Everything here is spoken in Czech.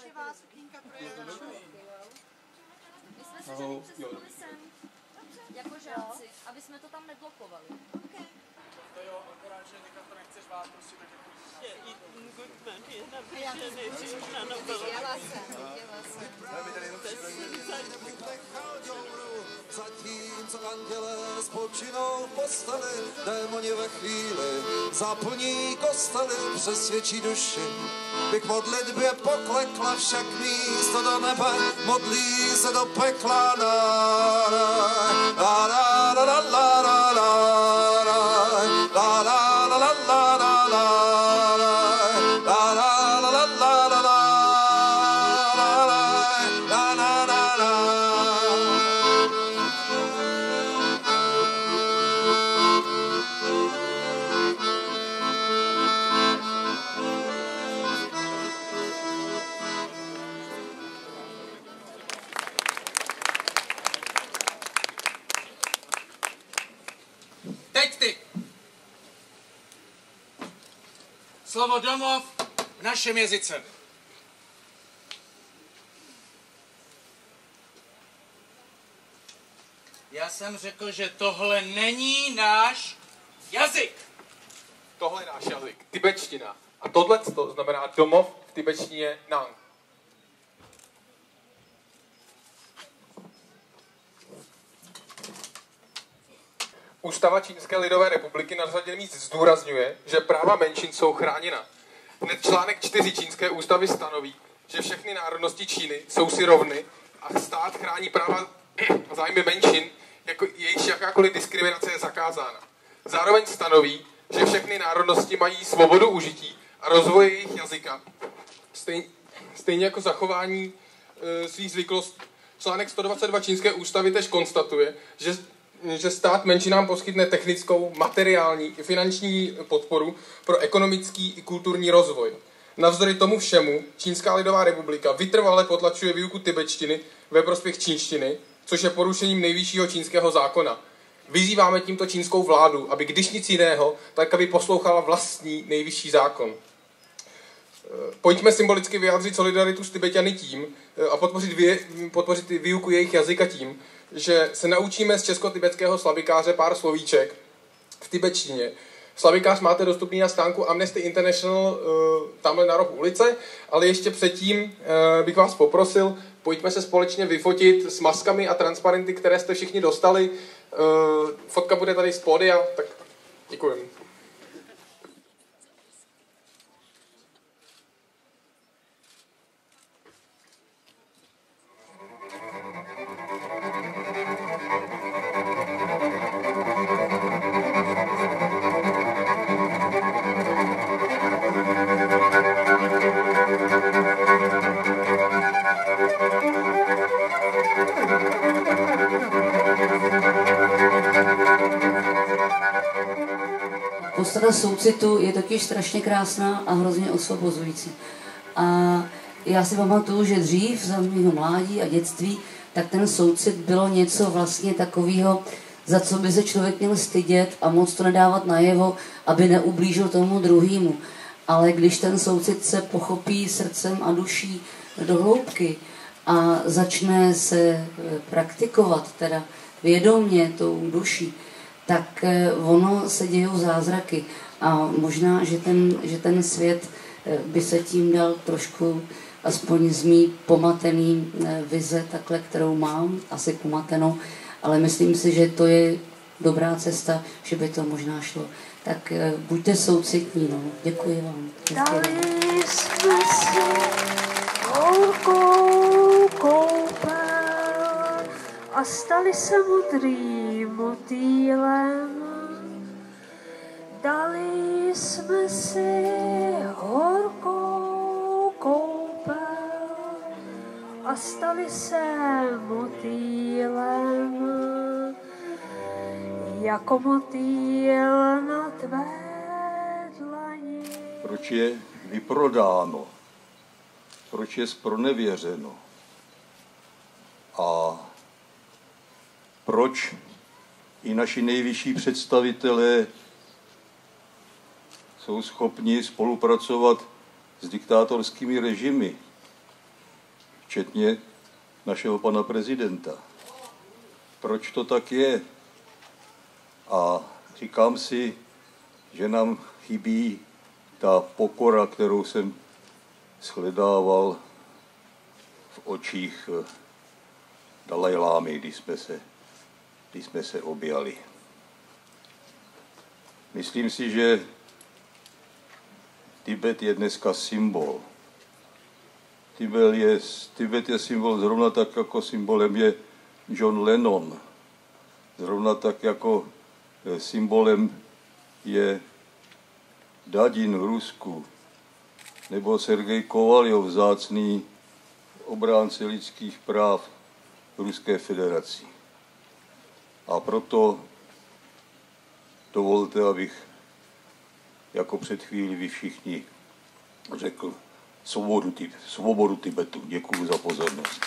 živá sukínka pro Janačku. My jsme si řekli přesunuli sem jako žáci, aby jsme to tam neblokovali. Okay. To jo, akorát, že někam to nechceš vás prostě tak jako... Zatímco andělé spočinou v posteli, démoni ve chvíli zaplní kostely, přesvědčí duši, by k modlitbě poklekla, však místo do nebe modlí se do pekla. Slovo domov v našem jazyce. Já jsem řekl, že tohle není náš jazyk. Tohle je náš jazyk, tibetština. A tohle to znamená domov v tibetštině Nang. Ústava Čínské lidové republiky na řadě míst zdůrazňuje, že práva menšin jsou chráněna. Hned článek 4 Čínské ústavy stanoví, že všechny národnosti Číny jsou si rovny a stát chrání práva a zájmy menšin, jako jejichž jakákoliv diskriminace je zakázána. Zároveň stanoví, že všechny národnosti mají svobodu užití a rozvoje jejich jazyka, stejně jako zachování svých zvyklostí. Článek 122 Čínské ústavy tež konstatuje, že stát menšinám poskytne technickou, materiální i finanční podporu pro ekonomický i kulturní rozvoj. Navzdory tomu všemu Čínská lidová republika vytrvale potlačuje výuku tibetštiny ve prospěch čínštiny, což je porušením nejvyššího čínského zákona. Vyzýváme tímto čínskou vládu, aby když nic jiného, tak aby poslouchala vlastní nejvyšší zákon. Pojďme symbolicky vyjádřit solidaritu s Tibetany tím a podpořit výuku jejich jazyka tím, že se naučíme z česko-tibetského slavikáře pár slovíček v tibetštině. Slavikář máte dostupný na stánku Amnesty International tamhle na rohu ulice, ale ještě předtím bych vás poprosil, pojďme se společně vyfotit s maskami a transparenty, které jste všichni dostali. Fotka bude tady z pódia, tak děkujeme. Podstata soucitu je totiž strašně krásná a hrozně osvobozující. A já si pamatuju, že dřív za mého mládí a dětství, tak ten soucit bylo něco vlastně takového, za co by se člověk měl stydět a moc to nedávat najevo, aby neublížil tomu druhému. Ale když ten soucit se pochopí srdcem a duší do hloubky a začne se praktikovat teda vědomě tou duší, tak ono se dějou zázraky a možná, že ten svět by se tím dal trošku, aspoň z mý pomatený vize, takhle, kterou mám, asi pomatenou, ale myslím si, že to je dobrá cesta, že by to možná šlo. Tak buďte soucitní, no. Děkuji vám. Dali jsme si horkou koupel a stali se modrým motýlem. Dali jsme si horkou koupel a stali se motýlem. Jako motýl na tvé dlani. Proč je vyprodáno? Proč je zpronevěřeno? A proč i naši nejvyšší představitelé jsou schopni spolupracovat s diktátorskými režimy? včetně našeho pana prezidenta. Proč to tak je? A říkám si, že nám chybí ta pokora, kterou jsem shledával v očích Dalajlámy, když jsme se objali. Myslím si, že Tibet je dneska symbol. Tibet je symbol zrovna tak, jako symbolem je John Lennon. Zrovna tak, jako symbolem je Dadin v Rusku, nebo Sergej Kovaljov, vzácný obránce lidských práv v Ruské federaci. A proto dovolte, abych jako před chvíli vy všichni řekl svobodu Tibetu. Děkuji za pozornost.